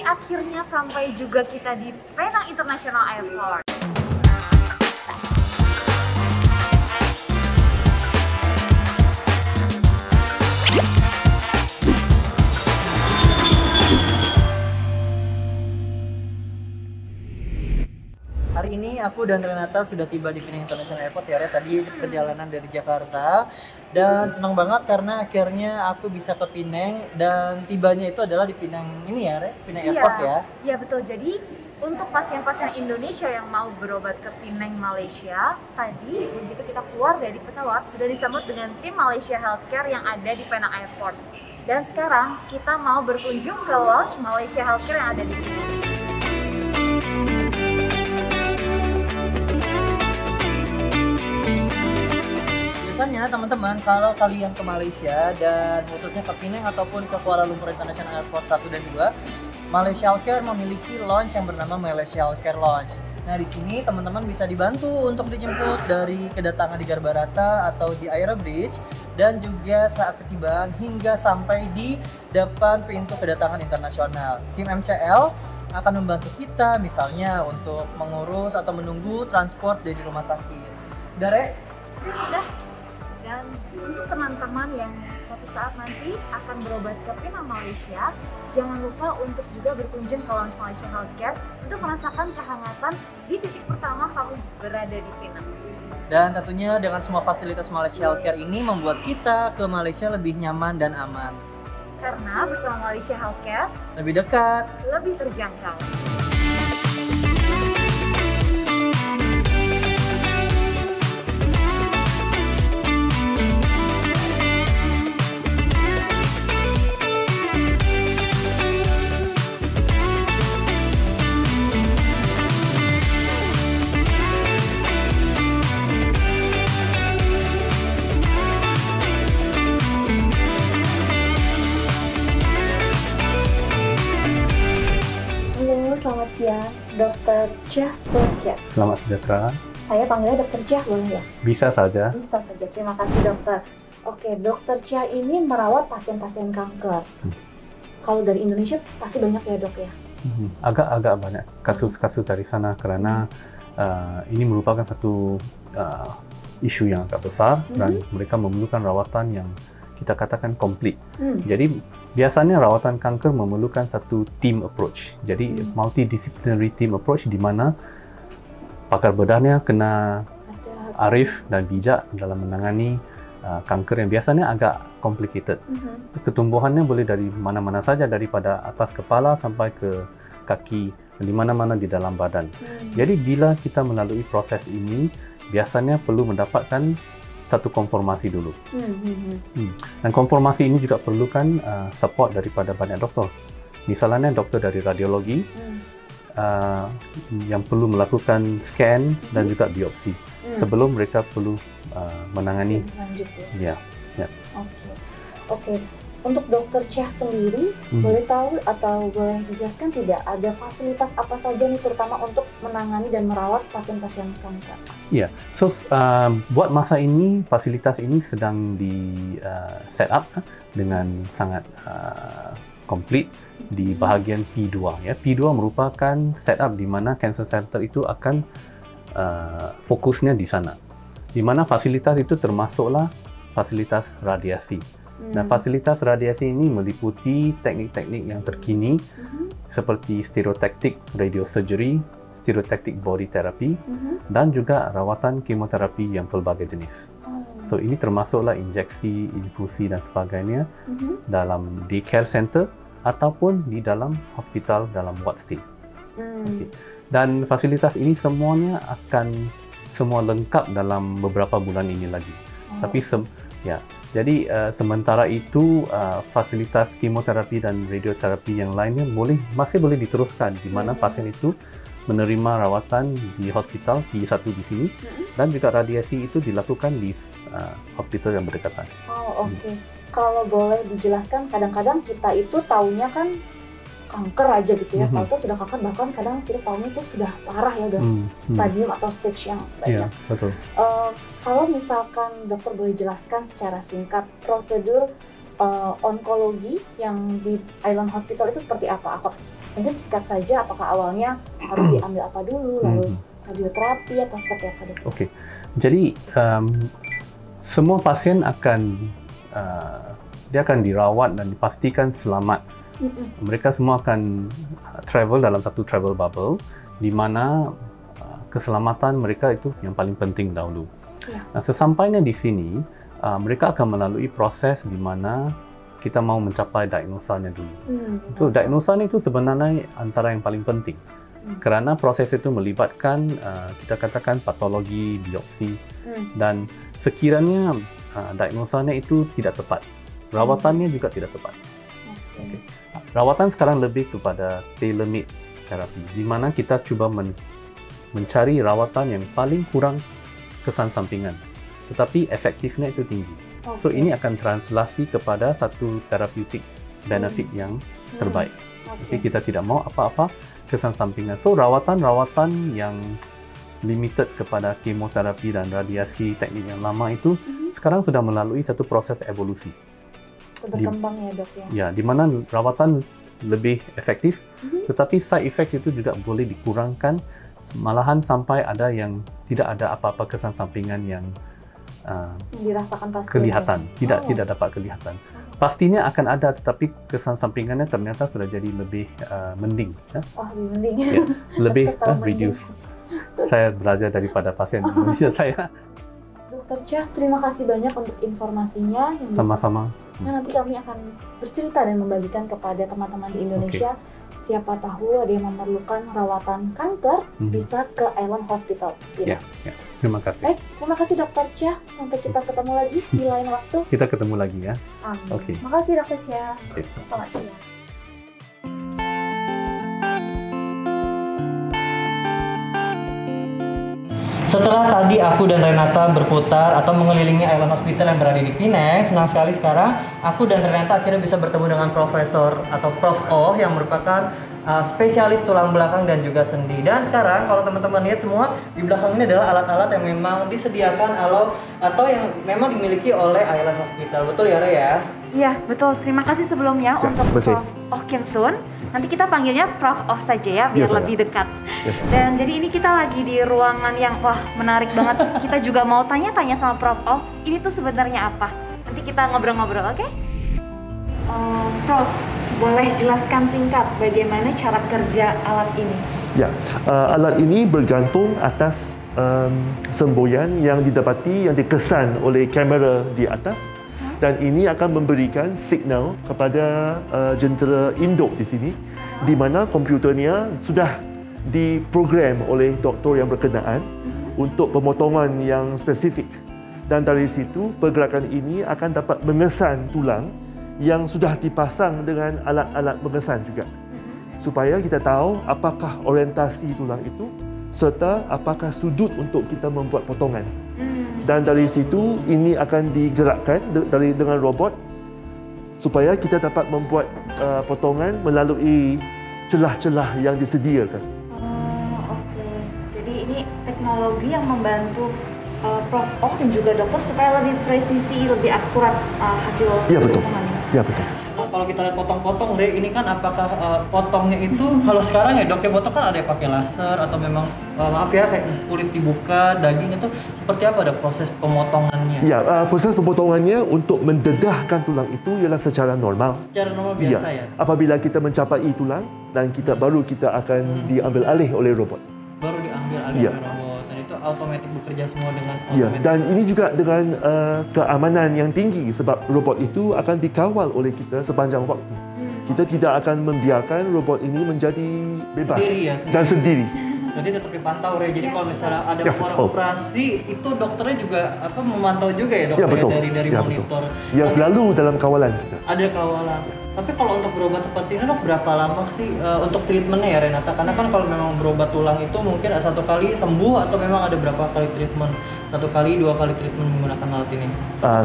akhirnya sampai juga kita di Penang International Airport. Hari ini aku dan Renata sudah tiba di Penang International Airport ya, tadi perjalanan dari Jakarta, dan senang banget karena akhirnya aku bisa ke Penang dan tibanya itu adalah di Penang ini ya, Penang Airport ya. Iya betul. Jadi untuk pasien-pasien Indonesia yang mau berobat ke Penang, Malaysia, tadi begitu kita keluar dari pesawat sudah disambut dengan tim Malaysia Healthcare yang ada di Penang Airport. Dan sekarang kita mau berkunjung ke lounge Malaysia Healthcare yang ada di sini. Biasanya teman-teman kalau kalian ke Malaysia dan khususnya ke Penang ataupun ke Kuala Lumpur International Airport 1 dan 2, Malaysia Healthcare memiliki lounge yang bernama Malaysia Healthcare Lounge. Nah, di sini teman-teman bisa dibantu untuk dijemput dari kedatangan di Garbarata atau di Aira Bridge, dan juga saat ketibaan hingga sampai di depan pintu kedatangan internasional. Tim MCL akan membantu kita misalnya untuk mengurus atau menunggu transport dari rumah sakit. Udah, Re? Udah. Dan untuk teman-teman yang suatu saat nanti akan berobat ke Penang, Malaysia, jangan lupa untuk juga berkunjung ke lounge Malaysia Healthcare untuk merasakan kehangatan di titik pertama kamu berada di Penang. Dan tentunya dengan semua fasilitas Malaysia Healthcare ini membuat kita ke Malaysia lebih nyaman dan aman. Karena bersama Malaysia Healthcare, Lebih dekat, lebih terjangkau. Selamat siang, Dr. Chia Sung-Kiat. Selamat sejahtera. Saya panggilnya Dr. Chia boleh ya? Bisa saja. Bisa saja, terima kasih dokter. Oke, Dr. Chia ini merawat pasien-pasien kanker. Kalau dari Indonesia pasti banyak ya dok ya? Agak banyak kasus-kasus dari sana karena ini merupakan satu isu yang agak besar dan mereka memerlukan rawatan yang kita katakan komplit. Jadi biasanya rawatan kanker memerlukan satu team approach. Jadi multidisciplinary team approach di mana pakar bedahnya kena arif dan bijak dalam menangani kanker yang biasanya agak complicated. Ketumbuhannya boleh dari mana-mana saja, daripada atas kepala sampai ke kaki, di mana-mana di dalam badan. Jadi bila kita melalui proses ini, biasanya perlu mendapatkan satu konformasi dulu. Dan konformasi ini juga perlukan support daripada banyak doktor. Misalnya doktor dari radiologi yang perlu melakukan scan dan juga biopsi sebelum mereka perlu menangani. Lanjut ya. Oke. Untuk Dr. Chia sendiri, boleh tahu atau boleh dijelaskan tidak ada fasilitas apa saja nih terutama untuk menangani dan merawat pasien-pasien kanker? Ya, so buat masa ini fasilitas ini sedang di set up dengan sangat komplit di bahagian P2 ya. P2 merupakan setup di mana cancer center itu akan fokusnya di sana. Di mana fasilitas itu termasuklah fasilitas radiasi. Nah, fasilitas radiasi ini meliputi teknik-teknik yang terkini seperti stereotactic radiosurgery, stereotactic body therapy, dan juga rawatan kemoterapi yang pelbagai jenis. So ini termasuklah injeksi, infusi dan sebagainya dalam day care center ataupun di dalam hospital dalam ward stay. Dan fasilitas ini semuanya akan semua lengkap dalam beberapa bulan ini lagi. Tapi jadi sementara itu fasilitas kemoterapi dan radioterapi yang lainnya masih boleh diteruskan di mana pasien itu menerima rawatan di hospital P1 di sini dan juga radiasi itu dilakukan di hospital yang berdekatan. Oke. Kalau boleh dijelaskan, kadang-kadang kita itu taunya kan kanker aja gitu ya, kalau itu sudah kanker bahkan kadang kita tahunya itu sudah parah ya, udah stadium atau stage yang banyak. Iya, betul. Kalau misalkan dokter boleh jelaskan secara singkat prosedur onkologi yang di Island Hospital itu seperti apa? Mungkin singkat saja, apakah awalnya harus diambil apa dulu, lalu radioterapi atau seperti apa dok? Oke, jadi semua pasien dia akan dirawat dan dipastikan selamat. Mereka semua akan travel dalam satu travel bubble, di mana keselamatan mereka itu yang paling penting dahulu. Nah, sesampainya di sini, mereka akan melalui proses di mana kita mau mencapai diagnosanya dulu. So, diagnosanya itu sebenarnya antara yang paling penting. Kerana proses itu melibatkan, kita katakan patologi, biopsi, dan sekiranya diagnosanya itu tidak tepat, rawatannya juga tidak tepat. Okay. Rawatan sekarang lebih kepada tailor-made terapi, di mana kita cuba mencari rawatan yang paling kurang kesan sampingan, tetapi efektifnya itu tinggi. So ini akan translasi kepada satu therapeutic benefit yang terbaik. Okay, kita tidak mau apa-apa kesan sampingan. So rawatan-rawatan yang limited kepada kemoterapi dan radiasi teknik yang lama itu sekarang sudah melalui satu proses evolusi. Berkembang ya dok ya? Ya, di mana rawatan lebih efektif, tetapi side effects itu juga boleh dikurangkan, malahan sampai ada yang tidak ada apa-apa kesan sampingan yang dirasakan pasien kelihatan, tidak dapat kelihatan. Pastinya akan ada, tetapi kesan sampingannya ternyata sudah jadi lebih mending. Oh, lebih mending. Ya, lebih reduce. Saya belajar daripada pasien Indonesia saya. Dokter Cha, terima kasih banyak untuk informasinya. Sama-sama. Nah, nanti kami akan bercerita dan membagikan kepada teman-teman di Indonesia. Siapa tahu ada yang memerlukan rawatan kanker, bisa ke Island Hospital. Ya, terima kasih. Baik, terima kasih Dokter Cha. Sampai kita ketemu lagi di lain waktu. Kita ketemu lagi ya. Amin. Oke. Terima kasih Dokter Cha. Okay. Selamat siang. Setelah tadi aku dan Renata berputar atau mengelilingi Island Hospital yang berada di Penang, senang sekali sekarang aku dan Renata akhirnya bisa bertemu dengan Profesor atau Prof. Oh yang merupakan spesialis tulang belakang dan juga sendi. Dan sekarang kalau teman-teman lihat semua di belakang ini adalah alat-alat yang memang disediakan atau yang memang dimiliki oleh Island Hospital. Betul ya, Re ya? Iya, betul. Terima kasih sebelumnya untuk Prof. Oh Kim Sun. Nanti kita panggilnya Prof. Oh saja ya, biar lebih dekat. Dan jadi ini kita lagi di ruangan yang menarik banget. Kita juga mau tanya-tanya sama Prof. Oh, ini tuh sebenarnya apa? Nanti kita ngobrol-ngobrol, oke? Prof, boleh jelaskan singkat bagaimana cara kerja alat ini? Ya, alat ini bergantung atas semboyan yang didapati, yang dikesan oleh kamera di atas. Dan ini akan memberikan signal kepada jentera induk di sini, di mana komputernya sudah diprogram oleh doktor yang berkenaan untuk pemotongan yang spesifik. Dan dari situ, pergerakan ini akan dapat mengesan tulang yang sudah dipasang dengan alat-alat mengesan juga. Supaya kita tahu apakah orientasi tulang itu, serta apakah sudut untuk kita membuat potongan. Dan dari situ ini akan digerakkan dengan robot supaya kita dapat membuat potongan melalui celah-celah yang disediakan. Oke. Jadi ini teknologi yang membantu Prof. Oh dan juga dokter supaya lebih presisi, lebih akurat hasil potongannya. Ya betul. Kalau kita lihat potong-potong, Re, ini kan apakah potongnya itu kalau sekarang ya dok ya potong kan ada yang pakai laser atau memang maaf ya kayak kulit dibuka, daging itu seperti apa ada proses pemotongannya? Ya, proses pemotongannya untuk mendedahkan tulang itu ialah secara normal. Secara normal biasa ya? Apabila kita mencapai tulang dan baru kita akan diambil alih oleh robot. Baru diambil alih oleh robot. Itu otomatis bekerja semua dengan otomatis. Ya, dan ini juga dengan keamanan yang tinggi sebab robot itu akan dikawal oleh kita sepanjang waktu. Kita tidak akan membiarkan robot ini menjadi bebas dan sendiri. Berarti tetap dipantau, Re. Jadi kalau misalnya ada orang operasi, itu dokternya juga memantau juga ya dokter dari monitor. Ya, selalu dalam kawalan kita. Ada kawalan. Tapi kalau untuk berobat seperti ini dok, berapa lama sih untuk treatmentnya ya Renata? Karena kan kalau memang berobat tulang itu mungkin satu kali sembuh atau memang ada berapa kali treatment? Satu kali, dua kali treatment menggunakan alat ini?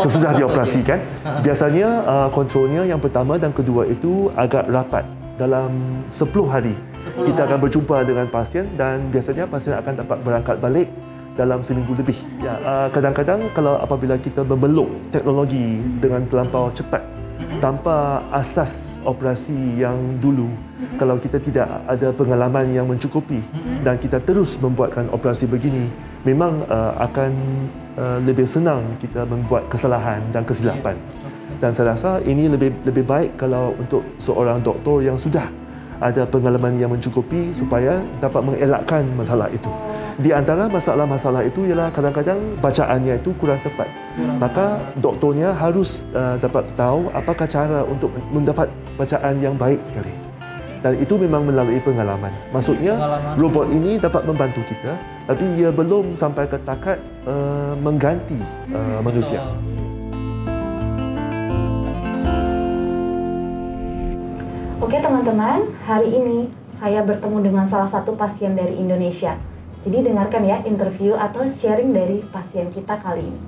Sesudah dioperasikan, biasanya kontrolnya yang pertama dan kedua itu agak rapat. Dalam 10 hari kita akan berjumpa dengan pasien dan biasanya pasien akan dapat berangkat balik dalam seminggu lebih. Ya, kadang-kadang kalau apabila kita memeluk teknologi dengan terlampau cepat, tanpa asas operasi yang dulu. Kalau kita tidak ada pengalaman yang mencukupi dan kita terus membuatkan operasi begini, memang akan lebih senang kita membuat kesalahan dan kesilapan. Dan saya rasa ini lebih baik kalau untuk seorang doktor yang sudah ada pengalaman yang mencukupi supaya dapat mengelakkan masalah itu. Di antara masalah-masalah itu ialah kadang-kadang bacaannya itu kurang tepat. Maka doktornya harus dapat tahu apakah cara untuk mendapat bacaan yang baik sekali. Dan itu memang melalui pengalaman. Maksudnya robot ini dapat membantu kita, tapi ia belum sampai ke takat mengganti manusia. Oke teman-teman, hari ini saya bertemu dengan salah satu pasien dari Indonesia. Jadi dengarkan ya interview atau sharing dari pasien kita kali ini.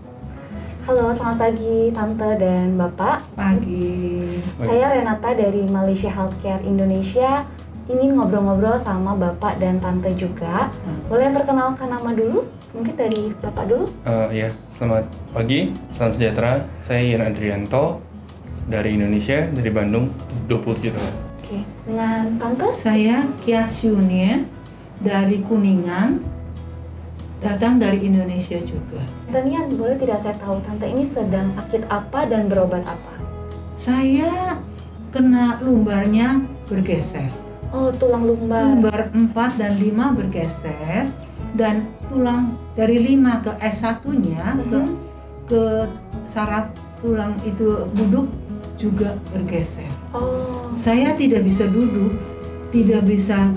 Halo, selamat pagi Tante dan Bapak. Pagi. Saya Renata dari Malaysia Healthcare Indonesia. Ingin ngobrol-ngobrol sama Bapak dan Tante juga. Boleh perkenalkan nama dulu? Mungkin dari Bapak dulu? Ya, selamat pagi, salam sejahtera. Saya Ian Adrianto dari Indonesia, dari Bandung, 27 tahun. Oke, dengan Tante? Saya Kia Syunie dari Kuningan, datang dari Indonesia juga. Tante Nian, boleh tidak saya tahu Tante ini sedang sakit apa dan berobat apa? Saya kena lumbarnya bergeser. Oh, tulang lumbar. Lumbar 4 dan 5 bergeser, dan tulang dari 5 ke S1-nya ke saraf tulang itu duduk juga bergeser. Oh. Saya tidak bisa duduk, tidak bisa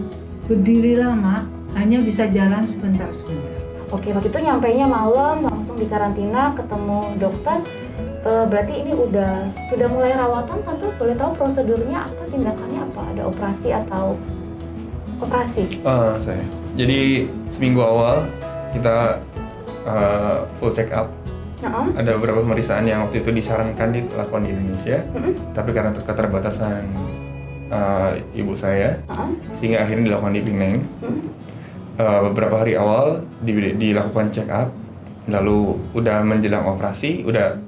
berdiri lama, hanya bisa jalan sebentar-sebentar. Oke, waktu itu nyampainya malam, langsung di karantina, ketemu dokter. Berarti ini sudah mulai rawatan, Tante? Boleh tahu prosedurnya apa, tindakannya apa? Ada operasi atau operasi? Saya. Jadi seminggu awal kita full check up. Ada beberapa pemeriksaan yang waktu itu disarankan dilakukan di Indonesia, tapi karena keterbatasan ibu saya, sehingga akhirnya dilakukan di Penang. Beberapa hari awal dilakukan check up, lalu udah menjelang operasi, udah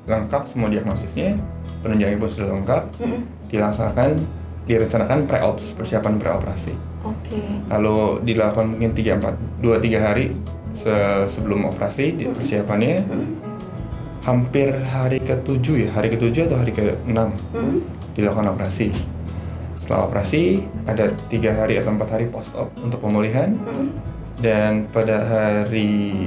lengkap semua diagnosisnya, penunjangnya pun sudah lengkap, direncanakan pre-ops, persiapan pre-operasi. Lalu dilakukan mungkin 2-3 hari sebelum operasi, persiapannya hampir hari ke-7 atau hari ke-6 dilakukan operasi. Setelah operasi ada 3 hari atau 4 hari post-op untuk pemulihan, dan pada hari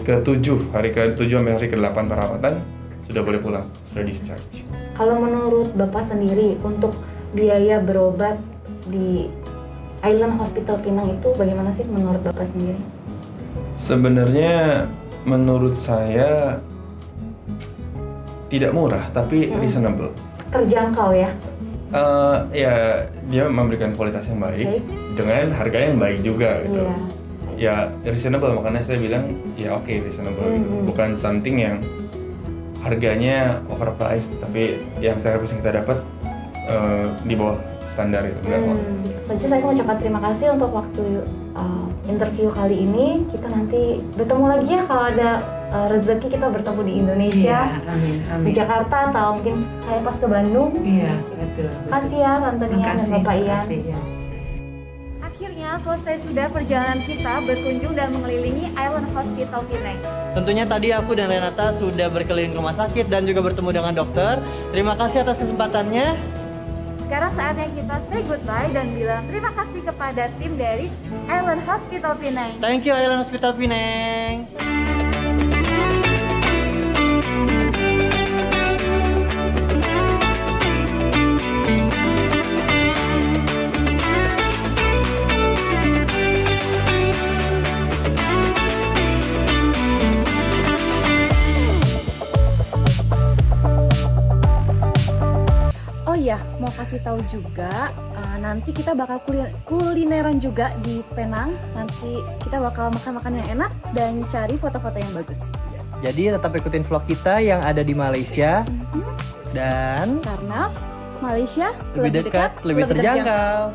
ke-7 sampai hari ke-8 perawatan sudah boleh pulang, sudah discharge. Kalau menurut Bapak sendiri untuk biaya berobat di Island Hospital Penang itu bagaimana sih menurut Bapak sendiri? Sebenarnya menurut saya tidak murah, tapi reasonable. Terjangkau ya? Ya, dia memberikan kualitas yang baik dengan harga yang baik juga gitu. Ya, reasonable, makanya saya bilang ya oke, reasonable gitu. Bukan something yang harganya overpriced, tapi yang service yang kita dapat di bawah standar itu. Saja saya mengucapkan terima kasih untuk waktu interview kali ini. Kita nanti bertemu lagi ya kalau ada rezeki kita bertemu di Indonesia, di Jakarta, atau mungkin saya pas ke Bandung. Iya, betul. Kasih ya Tante Nian dan Bapak Ian. Ya. Akhirnya selesai sudah perjalanan kita berkunjung dan mengelilingi Island Hospital Penang. Tentunya tadi aku dan Renata sudah berkeliling rumah sakit dan juga bertemu dengan dokter. Terima kasih atas kesempatannya. Sekarang saatnya kita say goodbye dan bilang terima kasih kepada tim dari Island Hospital Penang. Thank you Island Hospital Penang. Oh iya, mau kasih tahu juga, nanti kita bakal kulineran juga di Penang. Nanti kita bakal makan-makan yang enak dan cari foto-foto yang bagus. Jadi tetap ikutin vlog kita yang ada di Malaysia. Dan karena Malaysia lebih dekat, lebih terjangkau.